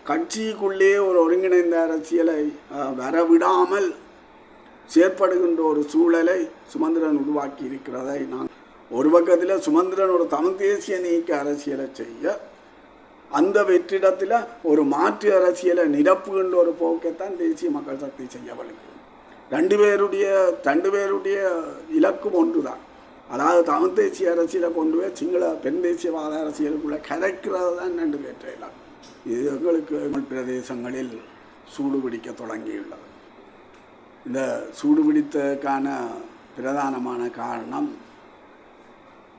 கட்சிக்குள்ளே ஒரு ஒருங்கிணைந்த அரசியலை வரவிடாமல் செயற்படுகின்ற ஒரு சூழலை சுமந்திரன் உருவாக்கி இருக்கிறதை நான் ஒரு பக்கத்தில் சுமந்திரன் ஒரு தமிழ் தேசிய நீக்க அரசியலை செய்ய, அந்த வெற்றிடத்தில் ஒரு மாற்று அரசியலை நிரப்புகின்ற ஒரு போக்கைத்தான் தேசிய மக்கள் சக்தி செய்ய வலிக்கும். ரெண்டு பேருடைய இலக்கும் ஒன்று தான். அதாவது தமிழ் தேசிய அரசியலை கொண்டு போய் சிங்கள பெண் தேசியவாத அரசியலுக்குள்ளே கரைக்கிறது தான் ரெண்டு பேற்ற இலக்கு. இது எங்களுக்கு பிரதேசங்களில் சூடுபிடிக்க தொடங்கியுள்ளது. இந்த சூடுபிடித்ததுக்கான பிரதானமான காரணம்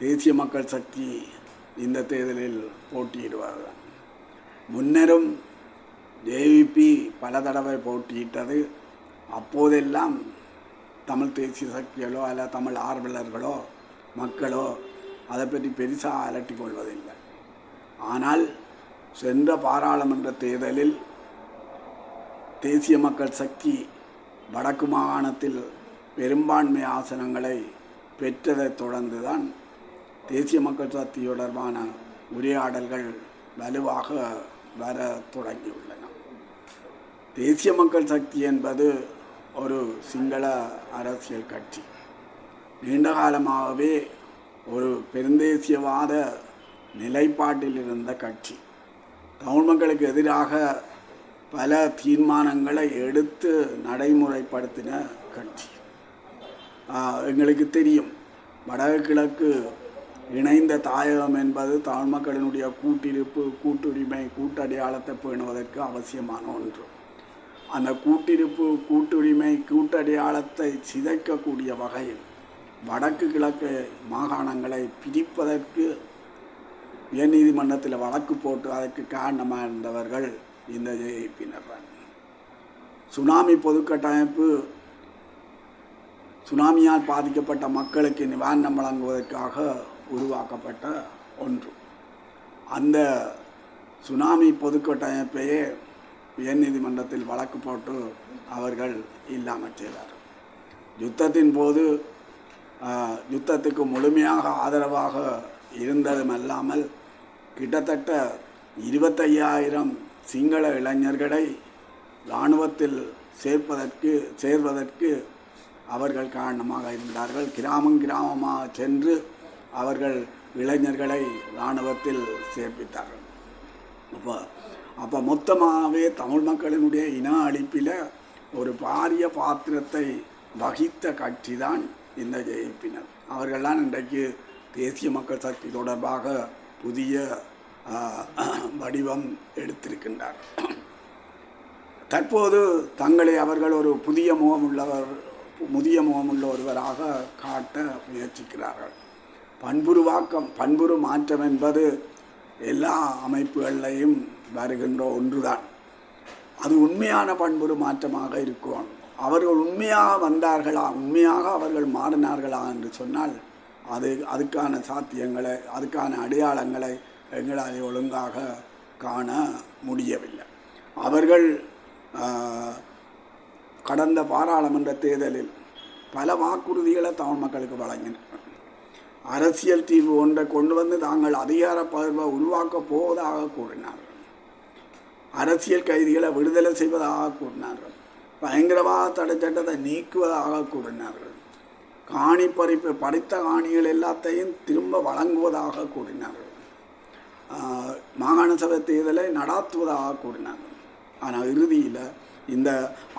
தேசிய மக்கள் சக்தி இந்த தேர்தலில் போட்டியிடுவார்கள். முன்னரும் ஜேவிபி பல தடவை போட்டியிட்டது. அப்போதெல்லாம் தமிழ் தேசிய சக்திகளோ அல்ல தமிழ் ஆர்வலர்களோ மக்களோ அதை பற்றி பெருசாக அலட்டி கொள்வதில்லை. ஆனால் சென்ற பாராளுமன்ற தேர்தலில் தேசிய மக்கள் சக்தி வடக்கு மாகாணத்தில் பெரும்பான்மை ஆசனங்களை பெற்றதைத் தொடர்ந்துதான் தேசிய மக்கள் சக்தி தொடர்பான உரையாடல்கள் வலுவாக வர தொடங்கியுள்ளன. தேசிய மக்கள் சக்தி என்பது ஒரு சிங்கள அரசியல் கட்சி. நீண்ட காலமாகவே ஒரு பெருந்தேசியவாத நிலைப்பாட்டில் இருந்த கட்சி. தமிழ் மக்களுக்கு எதிராக பல தீர்மானங்களை எடுத்து நடைமுறைப்படுத்தின கட்சி. எங்களுக்கு தெரியும், வடகிழக்கு இணைந்த தாயகம் என்பது தமிழ் மக்களினுடைய கூட்டிருப்பு, கூட்டுரிமை, கூட்டடையாளத்தை பேணுவதற்கு அவசியமான ஒன்று. அந்த கூட்டிருப்பு, கூட்டுரிமை, கூட்டடையாளத்தை சிதைக்கக்கூடிய வகையில் வடக்கு கிழக்கு மாகாணங்களை பிரிப்பதற்கு உயர்நீதிமன்றத்தில் வழக்கு போட்டு அதற்கு காரணமாக இருந்தவர்கள் இந்த ஜேவிபியினர். சுனாமி பொதுக்கட்டமைப்பு சுனாமியால் பாதிக்கப்பட்ட மக்களுக்கு நிவாரணம் வழங்குவதற்காக உருவாக்கப்பட்ட ஒன்று. அந்த சுனாமி பொதுக்கட்டமைப்பையே உயர்நீதிமன்றத்தில் வழக்கு போட்டு அவர்கள் இல்லாமல் செய்தார். யுத்தத்தின் போது யுத்தத்துக்கு முழுமையாக ஆதரவாக இருந்ததும் அல்லாமல் கிட்டத்தட்ட 25,000 சிங்கள இளைஞர்களை இராணுவத்தில் சேர்வதற்கு அவர்கள் காரணமாக இருந்தார்கள். கிராமமாக சென்று அவர்கள் இளைஞர்களை இராணுவத்தில் சேர்ப்பித்தார்கள். அப்போ மொத்தமாகவே தமிழ் மக்களினுடைய இன அழிப்பில் ஒரு பாரிய பாத்திரத்தை வகித்த கட்சி தான் இந்த ஜேவிபியினர். அவர்கள்தான் இன்றைக்கு தேசிய மக்கள் சக்தி தொடர்பாக புதிய வடிவம் எடுத்திருக்கின்றார். தற்போது தங்களை அவர்கள் ஒரு முதிய முகமுள்ள ஒருவராக காட்ட முயற்சிக்கிறார்கள். பண்புரு மாற்றம் என்பது எல்லா அமைப்புகளிலையும் வருகின்ற ஒன்றுதான். அது உண்மையான பண்புரு மாற்றமாக இருக்கும். அவர்கள் உண்மையாக வந்தார்களா, உண்மையாக அவர்கள் மாறினார்களா என்று சொன்னால் அதுக்கான சாத்தியங்களை, அதுக்கான அடையாளங்களை எங்களால் ஒழுங்காக காண முடியவில்லை. அவர்கள் கடந்த பாராளுமன்ற தேர்தலில் பல வாக்குறுதிகளை தமிழ் மக்களுக்கு வழங்கினர். அரசியல் தீர்வு ஒன்றை கொண்டு வந்து தாங்கள் அதிகார பகிர்வை உருவாக்கப் போவதாக கூறினார்கள். அரசியல் கைதிகளை விடுதலை செய்வதாக கூறினார்கள். பயங்கரவாத தடை சட்டத்தை நீக்குவதாக கூறினார்கள். காணி பறித்த காணிகள் எல்லாத்தையும் திரும்ப வழங்குவதாக கூறினார்கள். மாகாண சபை தேர்தலை நடாத்துவதாக கூறினார்கள். ஆனால் இறுதியில் இந்த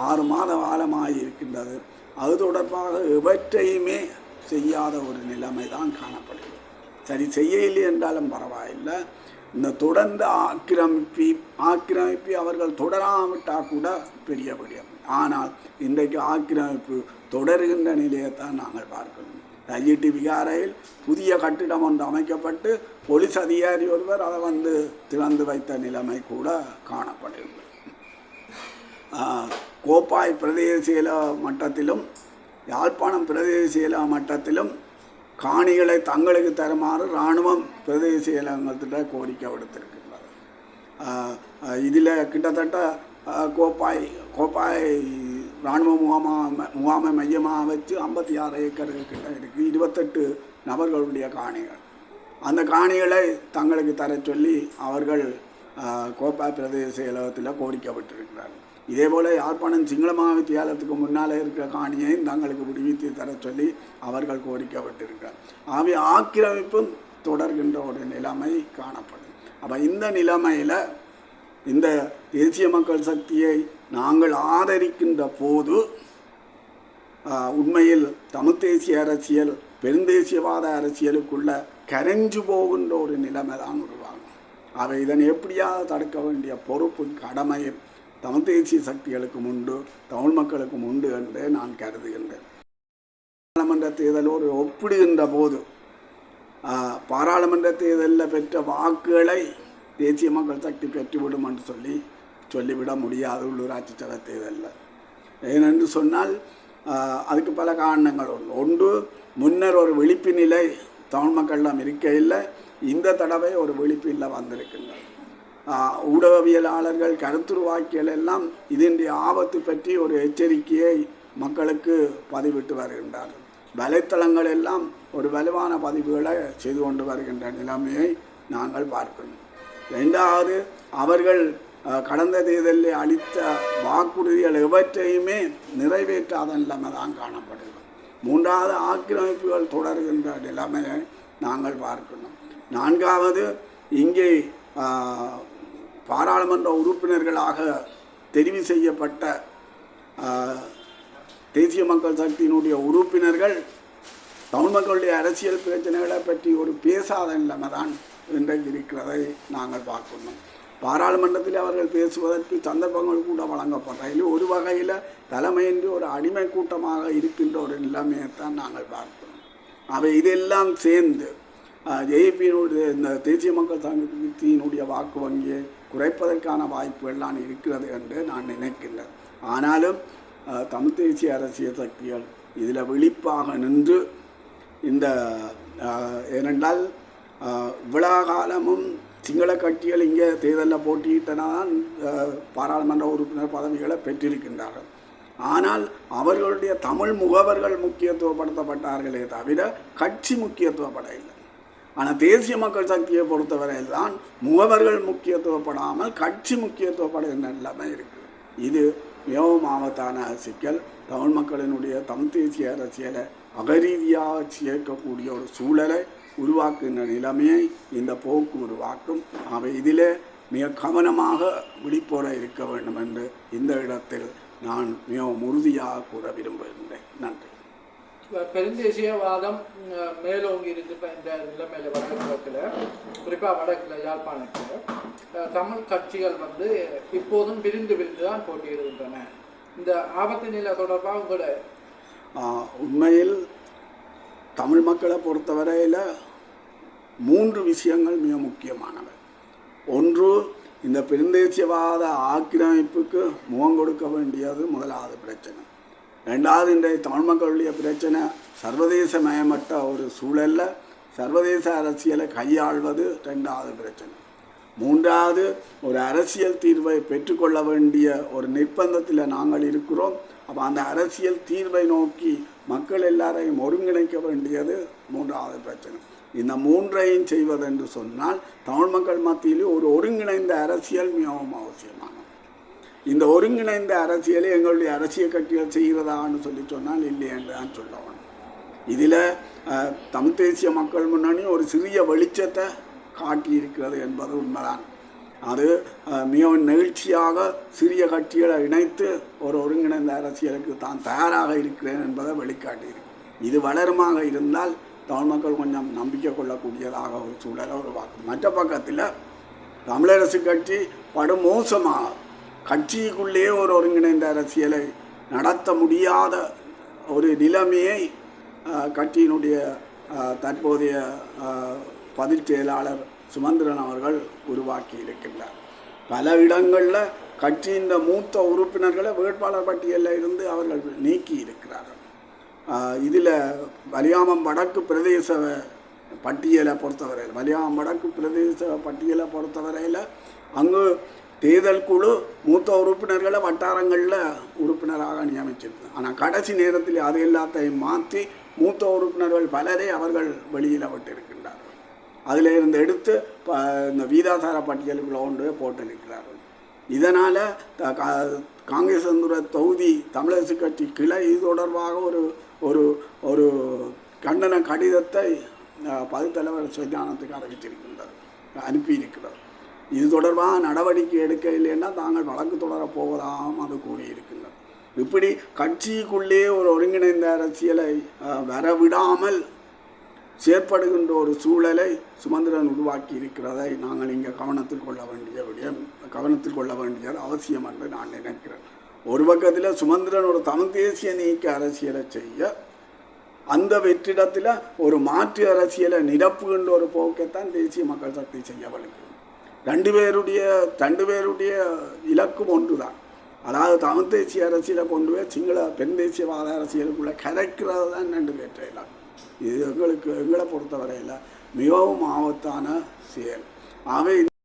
6 மாத காலமாக இருக்கின்றது, அது தொடர்பாக எவற்றையுமே செய்யாத ஒரு நிலைமை தான் காணப்படுகிறது. சரி, செய்யவில்லை என்றாலும் பரவாயில்லை. இந்த தொடர்ந்து ஆக்கிரமிப்பை அவர்கள் தொடராவிட்டால் கூட பெரிய விடயம். ஆனால் இன்றைக்கு ஆக்கிரமிப்பு தொடர்கின்ற நிலையைத்தான் நாங்கள் பார்க்கணும். ஐஐடி விகாரையில் புதிய கட்டிடம் ஒன்று அமைக்கப்பட்டு போலீஸ் அதிகாரி ஒருவர் அதை திறந்து வைத்த நிலைமை கூட காணப்படுகிறது. கோப்பாய் பிரதேச செயல மட்டத்திலும் யாழ்ப்பாணம் பிரதேச செயல மட்டத்திலும் காணிகளை தங்களுக்கு தருமாறு இராணுவம் பிரதேச செயலகத்திட்ட கோரிக்கை விடுத்திருக்கின்றது. இதில் கிட்டத்தட்ட கோப்பாய் இராணுவ முகாமை மையமாக வச்சு 56 ஏக்கர்கள் கிட்ட இருக்குது. 28 நபர்களுடைய காணிகள். அந்த காணிகளை தங்களுக்கு தர சொல்லி அவர்கள் கோப்பா பிரதேச செயலகத்தில் கோரிக்கை விட்டிருக்கிறார்கள். இதேபோல் யாழ்ப்பாணம் சிங்கள மகாவித்தியாலயத்துக்கு முன்னால் இருக்கிற காணியையும் தங்களுக்கு விடுவித்து தர சொல்லி அவர்கள் கோரிக்கை விட்டிருக்கிறார். ஆகவே ஆக்கிரமிப்பும் தொடர்கின்ற ஒரு நிலைமை காணப்படும். அப்போ இந்த நிலைமையில் இந்த தேசிய மக்கள் சக்தியை நாங்கள் ஆதரிக்கின்ற போது உண்மையில் தமிழ் தேசிய அரசியல் பெருந்தேசியவாத அரசியலுக்குள்ள கரைஞ்சு போகின்ற ஒரு நிலைமை தான் உருவாகும். அவை இதனை எப்படியாவது தடுக்க வேண்டிய பொறுப்பு கடமையும் தமிழ் தேசிய சக்திகளுக்கும் உண்டு, தமிழ் மக்களுக்கும் உண்டு என்று நான் கருதுகின்றேன். பாராளுமன்ற தேர்தலோடு ஒப்பிடுகின்ற போது பாராளுமன்ற தேர்தலில் பெற்ற வாக்குகளை தேசிய மக்கள் சக்தி பெற்றுவிடும் என்று சொல்லிவிட முடியாது. உள்ளூராட்சி சபை தேர்தலில் ஏனென்று சொன்னால் அதுக்கு பல காரணங்கள் உண்டு. ஒன்று, முன்னர் ஒரு விழிப்பு நிலை தமிழ் மக்களிடம் இருக்கையில் இந்த தடவை ஒரு விழிப்பு இல்லை வந்திருக்கின்றன. ஊடகவியலாளர்கள் கருத்துருவாக்கியல் எல்லாம் இதனுடைய ஆபத்து பற்றி ஒரு எச்சரிக்கையை மக்களுக்கு பதிவிட்டு வருகின்றார்கள். வலைத்தளங்கள் எல்லாம் ஒரு வலுவான பதிவுகளை செய்து கொண்டு வருகின்ற நிலைமையை நாங்கள் பார்க்கணும். ரெண்டாவது, அவர்கள் கடந்த தேர்தலில் அளித்த வாக்குறுதிகள் எவற்றையுமே நிறைவேற்றாத நிலைமை தான் காணப்படுகிறது. மூன்றாவது, ஆக்கிரமிப்புகள் தொடர்கின்ற நிலைமையை நாங்கள் பார்க்கணும். நான்காவது, இங்கே பாராளுமன்ற உறுப்பினர்களாக தெரிவு செய்யப்பட்ட தேசிய மக்கள் சக்தியினுடைய உறுப்பினர்கள் தமிழ் மக்களுடைய அரசியல் பிரச்சனைகளை பற்றி ஒரு பேசாத நிலைமை தான் இன்றைக்கு இருக்கிறதை நாங்கள் பார்க்கணும். பாராளுமன்றத்தில் அவர்கள் பேசுவதற்கு சந்தர்ப்பங்கள் கூட வழங்கப்படுறதில் ஒரு வகையில் தலைமையின்றி ஒரு அடிமை கூட்டமாக இருக்கின்ற ஒரு நிலைமையைத்தான் நாங்கள் பார்க்கிறோம். அவை இதெல்லாம் சேர்ந்து ஜேபியினுடைய இந்த தேசிய மக்கள் சங்கத்தினுடைய வாக்கு வங்கியை குறைப்பதற்கான வாய்ப்புகள்லாம் இருக்கிறது என்று நான் நினைக்கின்றேன். ஆனாலும் தமிழ் தேசிய அரசியல் சக்திகள் இதில் விழிப்பாக நின்று இந்த ஏனென்றால் இவ்வளோ காலமும் சிங்கள கட்சிகள் இங்கே தேர்தலில் போட்டியிட்டனால் பாராளுமன்ற உறுப்பினர் பதவிகளை பெற்றிருக்கின்றார்கள். ஆனால் அவர்களுடைய தமிழ் முகவர்கள் முக்கியத்துவப்படுத்தப்பட்டார்களே தவிர கட்சி முக்கியத்துவப்படவில்லை. ஆனால் தேசிய மக்கள் சக்தியை பொறுத்தவரையில் தான் முகவர்கள் முக்கியத்துவப்படாமல் கட்சி முக்கியத்துவப்படுகின்ற நிலைமை இருக்குது. இது மிகவும் ஆபத்தான சிக்கல். தமிழ் மக்களினுடைய தமிழ் தேசிய அரசியலை அகரீதியாக சேர்க்கக்கூடிய ஒரு சூழலை உருவாக்குகின்ற நிலைமையை இந்த போக்கு உருவாக்கும். அவை இதில் மிக கவனமாக விழிப்போட இருக்க வேண்டும் என்று இந்த இடத்தில் நான் மிகவும் உறுதியாக கூற விரும்புகின்றேன். நன்றி. பெருந்தேசியவாதம் மேலோங்கி இருக்கிற இந்த நிலைமையில வடகிழக்கில், குறிப்பாக வடக்கில் யாழ்ப்பாணத்தில் தமிழ் கட்சிகள் இப்போதும் பிரிந்து தான் போட்டியிடுகின்றன. இந்த ஆபத்து நிலை தொடர்பாக உங்களோட உண்மையில் தமிழ் மக்களை பொறுத்தவரையில் 3 விஷயங்கள் மிக முக்கியமானவை. ஒன்று, இந்த பெருந்தேசியவாத ஆக்கிரமிப்புக்கு முகம் கொடுக்க வேண்டியது முதலாவது பிரச்சனை. ரெண்டாவது, இன்றைய தமிழ் மக்களுடைய பிரச்சனை சர்வதேசமயமற்ற ஒரு சூழலில் சர்வதேச அரசியலை கையாள்வது ரெண்டாவது பிரச்சனை. மூன்றாவது, ஒரு அரசியல் தீர்வை பெற்றுக்கொள்ள வேண்டிய ஒரு நிர்பந்தத்தில் நாங்கள் இருக்கிறோம். அப்போ அந்த அரசியல் தீர்வை நோக்கி மக்கள் எல்லாரையும் ஒருங்கிணைக்க வேண்டியது மூன்றாவது பிரச்சனை. இந்த மூன்றையும் செய்வதென்று சொன்னால் தமிழ் மக்கள் மத்தியில் ஒரு ஒருங்கிணைந்த அரசியல் மிகவும் அவசியமானது. இந்த ஒருங்கிணைந்த அரசியலை எங்களுடைய அரசியல் கட்சிகள் செய்கிறதான்னு சொன்னால் இல்லை என்று தான் சொல்லணும். இதில் தமிழ் தேசிய மக்கள் முன்னணி ஒரு சிறிய வெளிச்சத்தை காட்டியிருக்கிறது என்பது உண்மைதான். அது மிகவும் நெகிழ்ச்சியாக சிறிய கட்சிகளை இணைத்து ஒரு ஒருங்கிணைந்த அரசியலுக்கு தான் தயாராக இருக்கிறேன் என்பதை வெளிக்காட்டியிருக்கு. இது வளருமாக இருந்தால் தமிழ் மக்கள் கொஞ்சம் நம்பிக்கை கொள்ளக்கூடியதாக ஒரு சூழலை உருவாக்கும். மற்ற பக்கத்தில் தமிழரசு கட்சி படுமோசமாக கட்சிக்குள்ளேயே ஒரு ஒருங்கிணைந்த அரசியலை நடத்த முடியாத ஒரு நிலைமையை கட்சியினுடைய தற்போதைய பதில் செயலாளர் சுமந்திரன் அவர்கள் உருவாக்கி இருக்கின்றார். பல இடங்களில் கட்சியின் மூத்த உறுப்பினர்களை வேட்பாளர் பட்டியலில் இருந்து அவர்கள் நீக்கி இருக்கிறார்கள். இதில் வலியாமம் வடக்கு பிரதேச பட்டியலை பொறுத்தவரையில் அங்கு தேர்தல் குழு மூத்த உறுப்பினர்களை வட்டாரங்களில் உறுப்பினராக நியமிச்சிருக்கு. ஆனால் கடைசி நேரத்தில் அது எல்லாத்தையும் மாற்றி மூத்த உறுப்பினர்கள் பலரை அவர்கள் வெளியில் விட்டிருக்கின்றார்கள். அதில் இருந்து எடுத்து இந்த வீதாசார பட்டியலுக்குள்ள கொண்டு போய் போட்டிருக்கிறார்கள். இதனால் காங்கிரஸ் தொகுதி தமிழரசு கட்சி கிளை இது தொடர்பாக ஒரு ஒரு கண்டன கடிதத்தை பகுத்தலைவர் சிவஞானத்துக்கு அனுப்பியிருக்கிறார். இது தொடர்பாக நடவடிக்கை எடுக்க இல்லைன்னா தாங்கள் வழக்கு தொடரப் போவதாகவும் அது கூறியிருக்கின்றது. இப்படி கட்சிக்குள்ளே ஒரு ஒருங்கிணைந்த அரசியலை வரவிடாமல் செயற்படுகின்ற ஒரு சூழலை சுமந்திரன் உருவாக்கி இருக்கிறதை நாங்கள் இங்கே கவனத்தில் கொள்ள வேண்டியது அவசியம் என்று நான் நினைக்கிறேன். ஒரு பக்கத்தில் சுமந்திரன் ஒரு தமிழ் தேசிய நீக்க அரசியலை செய்ய, அந்த வெற்றிடத்தில் ஒரு மாற்று அரசியலை நிரப்புகின்ற ஒரு போக்கைத்தான் தேசிய மக்கள் சக்தி செய்ய வலிக்கும். ரெண்டு பேருடைய இலக்கும் ஒன்று தான். அதாவது தமிழ் தேசிய அரசியலை கொண்டு போய் சிங்கள பெண் தேசியவாத அரசியலுக்குள்ளே கரைக்கிறது தான் ரெண்டு பேற்ற இலக்கு. இது எங்களை பொறுத்தவரையில் மிகவும் ஆபத்தான செயல். ஆகவே